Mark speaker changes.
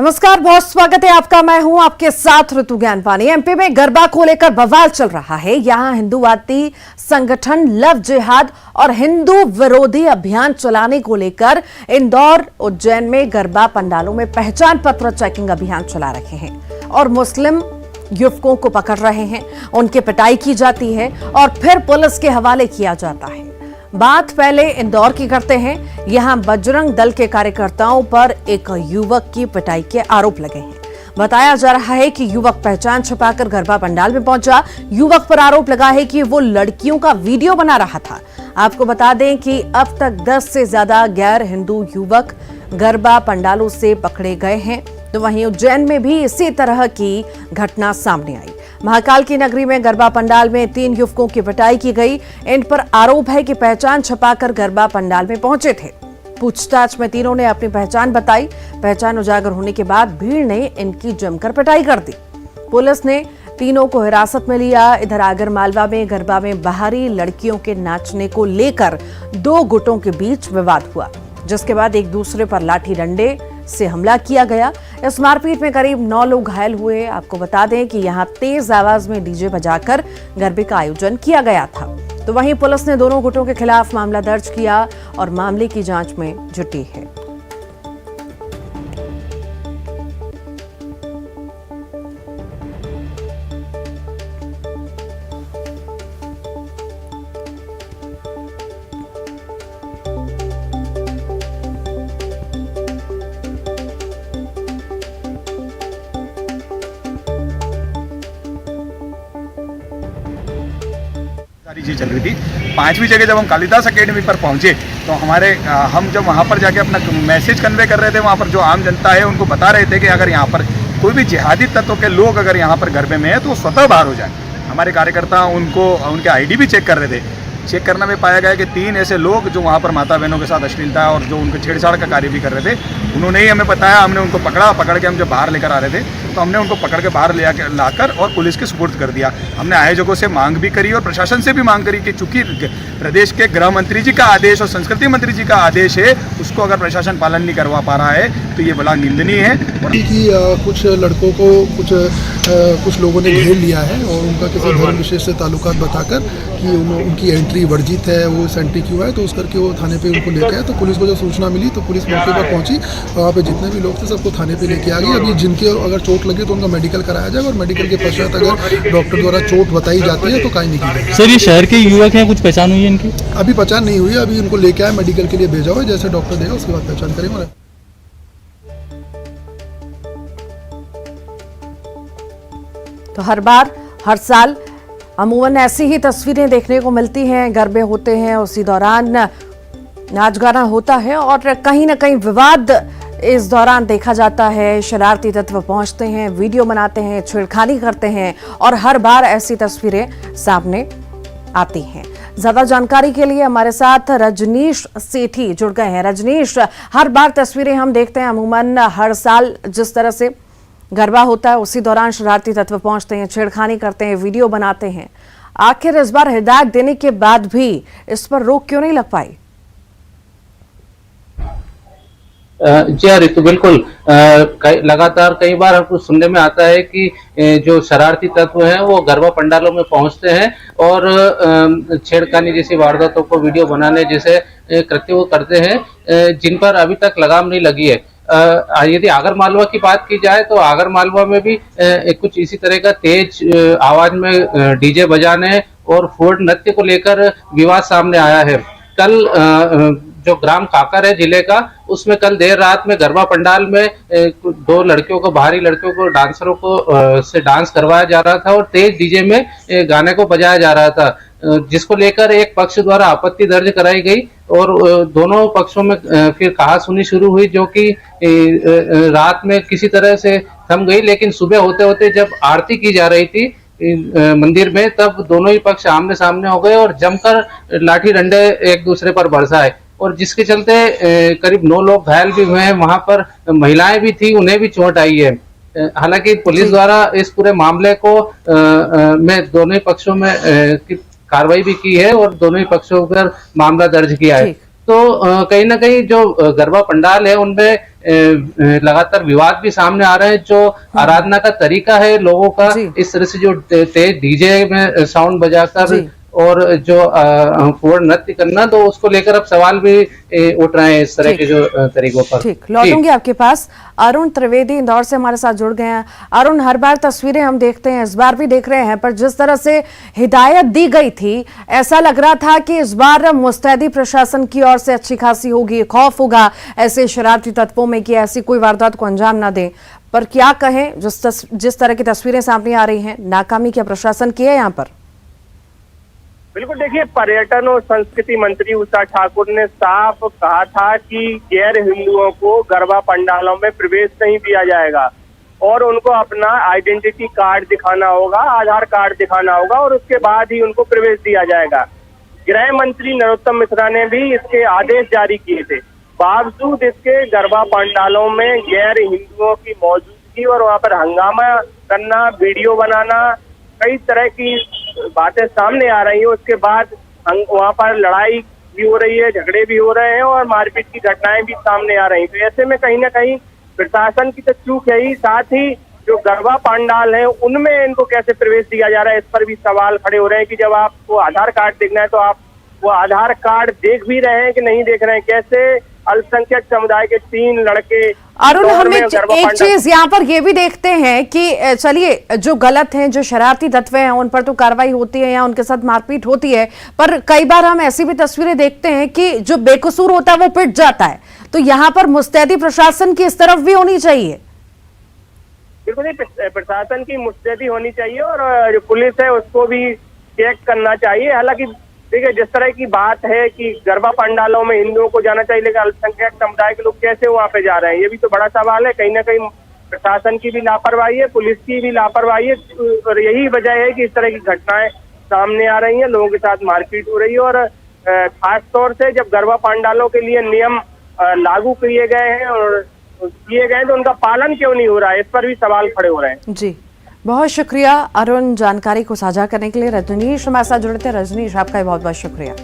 Speaker 1: नमस्कार, बहुत स्वागत है आपका। मैं हूं आपके साथ ऋतु ज्ञानवानी। एमपी में गरबा को लेकर बवाल चल रहा है। यहां हिंदूवादी संगठन लव जिहाद और हिंदू विरोधी अभियान चलाने को लेकर इंदौर, उज्जैन में गरबा पंडालों में पहचान पत्र चेकिंग अभियान चला रहे हैं और मुस्लिम युवकों को पकड़ रहे हैं। उनकी पिटाई की जाती है और फिर पुलिस के हवाले किया जाता है। बात पहले इंदौर की करते हैं। यहां बजरंग दल के कार्यकर्ताओं पर एक युवक की पिटाई के आरोप लगे हैं। बताया जा रहा है कि युवक पहचान छुपाकर गरबा पंडाल में पहुंचा। युवक पर आरोप लगा है कि वो लड़कियों का वीडियो बना रहा था। आपको बता दें कि अब तक 10 से ज्यादा गैर हिंदू युवक गरबा पंडालों से पकड़े गए हैं। तो वहीं उज्जैन में भी इसी तरह की घटना सामने आई। महाकाल की नगरी में गरबा पंडाल में 3 युवकों की पिटाई की गई। इन पर आरोप है कि पहचान छुपाकर गरबा पंडाल में पहुंचे थे। पूछताछ में तीनों ने अपनी पहचान बताई। पहचान उजागर होने के बाद भीड़ ने इनकी जमकर पिटाई कर दी। पुलिस ने तीनों को हिरासत में लिया। इधर आगर मालवा में गरबा में बाहरी लड़कियों के नाचने को लेकर 2 गुटों के बीच विवाद हुआ, जिसके बाद एक दूसरे पर लाठी डंडे से हमला किया गया। इस मारपीट में करीब 9 लोग घायल हुए। आपको बता दें कि यहां तेज आवाज में डीजे बजाकर गरबे का आयोजन किया गया था। तो वहीं पुलिस ने दोनों गुटों के खिलाफ मामला दर्ज किया और मामले की जांच में जुटी है।
Speaker 2: चीज चल रही थी। 5वीं जगह जब हम कालिदास एकेडमी पर पहुंचे तो हम जब वहां पर जाके अपना मैसेज कन्वे कर रहे थे, वहां पर जो आम जनता है उनको बता रहे थे कि अगर यहाँ पर कोई भी जिहादी तत्व के लोग अगर यहाँ पर गरबे में है तो वो स्वतः बाहर हो जाए। हमारे कार्यकर्ता उनके आईडी भी चेक कर रहे थे। चेक करने में पाया गया कि 3 ऐसे लोग जो वहाँ पर माता बहनों के साथ अश्लीलता और जो उनके छेड़छाड़ का कार्य भी कर रहे थे, उन्होंने ही हमें बताया। हमने उनको पकड़ के हम जब बाहर लेकर आ रहे थे तो हमने उनको पकड़ के बाहर लाकर और पुलिस के सुपुर्द कर दिया। हमने आयोजकों से मांग भी करी और प्रशासन से भी मांग करी कि चूंकि प्रदेश के गृह मंत्री जी का आदेश और संस्कृति मंत्री जी का आदेश है, उसको अगर प्रशासन पालन नहीं करवा पा रहा है तो ये बड़ा निंदनीय है।
Speaker 3: कि कुछ लड़कों को कुछ लोगों ने घेर लिया है और उनका किसी धर्म विशेष से ताल्लुकात बताकर कि उनकी एंट्री वर्जित है, वो इस एंट्री क्यों है, तो उस करके वो थाने पे उनको लेके आए। तो पुलिस को जब सूचना मिली तो पुलिस मौके पर पहुंची। वहाँ पे जितने भी लोग थे सबको थाने पे लेके आ गई। अभी जिनके अगर चोट लगे तो उनका मेडिकल कराया जाएगा और मेडिकल के पश्चात अगर डॉक्टर द्वारा चोट बताई जाती है तो कायमी की जाएगी।
Speaker 4: सर, ये शहर के युवक हैं, कुछ पहचान हुई है इनकी?
Speaker 3: अभी पहचान नहीं हुई। अभी उनको लेके आए, मेडिकल के लिए भेजा हुआ है। जैसे डॉक्टर देगा उसके बाद पहचान करेंगे।
Speaker 1: तो हर साल अमूमन ऐसी ही तस्वीरें देखने को मिलती हैं। गरबे होते हैं, उसी दौरान नाच गाना होता है और कहीं ना कहीं विवाद इस दौरान देखा जाता है। शरारती तत्व पहुंचते हैं, वीडियो बनाते हैं, छेड़खानी करते हैं और हर बार ऐसी तस्वीरें सामने आती हैं। ज्यादा जानकारी के लिए हमारे साथ रजनीश सेठी जुड़ गए हैं। रजनीश, हर बार तस्वीरें हम देखते हैं, अमूमन हर साल जिस तरह से गरबा होता है उसी दौरान शरारती तत्व पहुंचते हैं, छेड़खानी करते हैं, वीडियो बनाते हैं। आखिर इस बार हिदायत देने के बाद भी इस पर रोक क्यों नहीं लग पाई?
Speaker 5: जी हाँ ऋतु, बिल्कुल। लगातार कई बार हमको सुनने में आता है कि जो शरारती तत्व हैं वो गरबा पंडालों में पहुंचते हैं और छेड़खानी जैसी वारदातों को वीडियो बनाने जैसे कृत्य वो करते हैं, जिन पर अभी तक लगाम नहीं लगी है। यदि आगर मालवा की बात की जाए तो आगर मालवा में भी कुछ इसी तरह का तेज आवाज में डीजे बजाने और फोर्ड नृत्य को लेकर विवाद सामने आया है। कल जो ग्राम काकर है जिले का, उसमें कल देर रात में गरबा पंडाल में 2 लड़कियों को, बाहरी लड़कियों को, डांसरों को से डांस करवाया जा रहा था और तेज डीजे में गाने को बजाया जा रहा था, जिसको लेकर एक पक्ष द्वारा आपत्ति दर्ज कराई गई और दोनों पक्षों में फिर कहासुनी शुरू हुई, जो कि रात में किसी तरह से थम गई। लेकिन सुबह होते होते जब आरती की जा रही थी मंदिर में, तब दोनों ही पक्ष आमने सामने हो गए और जमकर लाठी डंडे एक दूसरे पर बरसाए और जिसके चलते करीब 9 लोग घायल भी हुए हैं। वहां पर महिलाएं भी थी, उन्हें भी चोट आई है। हालांकि पुलिस द्वारा इस पूरे मामले को में दोनों ही पक्षों में कार्रवाई भी की है और दोनों ही पक्षों पर मामला दर्ज किया है। तो कहीं ना कहीं जो गरबा पंडाल है उनमें लगातार विवाद भी सामने आ रहे हैं। जो आराधना का तरीका है लोगों का,
Speaker 1: जी।
Speaker 5: इस तरह से जो तेज डीजे में साउंड बजाकर
Speaker 1: जी।
Speaker 5: और जो पूर्ण नृत्य करना, तो उसको लेकर अब सवाल भी उठ रहे हैं इस तरह
Speaker 1: ठीक।
Speaker 5: के जो तरीकों पर।
Speaker 1: ठीक, लौटूंगी आपके पास। अरुण त्रिवेदी इंदौर से हमारे साथ जुड़ गए हैं। अरुण, हर बार तस्वीरें हम देखते हैं, इस बार भी देख रहे हैं, पर जिस तरह से हिदायत दी गई थी, ऐसा लग रहा था कि इस बार मुस्तैदी प्रशासन की ओर से अच्छी खासी होगी, खौफ होगा ऐसे शरारती तत्वों में कि ऐसी कोई वारदात को अंजाम ना दें। पर क्या कहें, जिस तरह की तस्वीरें सामने आ रही हैं, नाकामी क्या प्रशासन की है यहाँ पर?
Speaker 6: बिल्कुल, देखिए, पर्यटन और संस्कृति मंत्री उषा ठाकुर ने साफ कहा था कि गैर हिंदुओं को गरबा पंडालों में प्रवेश नहीं दिया जाएगा और उनको अपना आइडेंटिटी कार्ड दिखाना होगा, आधार कार्ड दिखाना होगा और उसके बाद ही उनको प्रवेश दिया जाएगा। गृह मंत्री नरोत्तम मिश्रा ने भी इसके आदेश जारी किए थे। बावजूद इसके गरबा पंडालों में गैर हिंदुओं की मौजूदगी और वहां पर हंगामा करना, वीडियो बनाना, कई तरह की बातें सामने आ रही है। उसके बाद वहां पर लड़ाई भी हो रही है, झगड़े भी हो रहे हैं और मारपीट की घटनाएं भी सामने आ रही हैं। तो ऐसे में कहीं ना कहीं प्रशासन की तो चूक है ही, साथ ही जो गरबा पंडाल है उनमें इनको कैसे प्रवेश दिया जा रहा है, इस पर भी सवाल खड़े हो रहे हैं कि जब आपको आधार कार्ड देखना है तो आप वो आधार कार्ड देख भी रहे हैं कि नहीं देख रहे हैं। कैसे अल्पसंख्यक समुदाय के 3 लड़के।
Speaker 1: अरुण, हम एक चीज यहाँ पर ये भी देखते हैं कि चलिए, जो गलत हैं, जो शरारती तत्व हैं, उन पर तो कार्रवाई होती है या उनके साथ मारपीट होती है, पर कई बार हम ऐसी भी तस्वीरें देखते हैं कि जो बेकसूर होता है वो पिट जाता है। तो यहाँ पर मुस्तैदी प्रशासन की इस तरफ भी होनी चाहिए।
Speaker 6: बिल्कुल, प्रशासन की मुस्तैदी होनी चाहिए और जो पुलिस है उसको भी चेक करना चाहिए। हालांकि देखिए, जिस तरह की बात है कि गरबा पंडालों में हिंदुओं को जाना चाहिए, लेकिन अल्पसंख्यक समुदाय के लोग कैसे वहां पे जा रहे हैं, ये भी तो बड़ा सवाल है। कहीं ना कहीं प्रशासन की भी लापरवाही है, पुलिस की भी लापरवाही है और यही वजह है कि इस तरह की घटनाएं सामने आ रही हैं, लोगों के साथ मारपीट हो रही है। और खास तौर से जब गरबा पंडालों के लिए नियम लागू किए गए हैं और किए गए तो उनका पालन क्यों नहीं हो रहा है, इस पर भी सवाल खड़े हो रहे हैं।
Speaker 1: जी, बहुत शुक्रिया अरुण जानकारी को साझा करने के लिए। रजनीश हमारे साथ जुड़े थे। रजनीश, आपका बहुत बहुत शुक्रिया।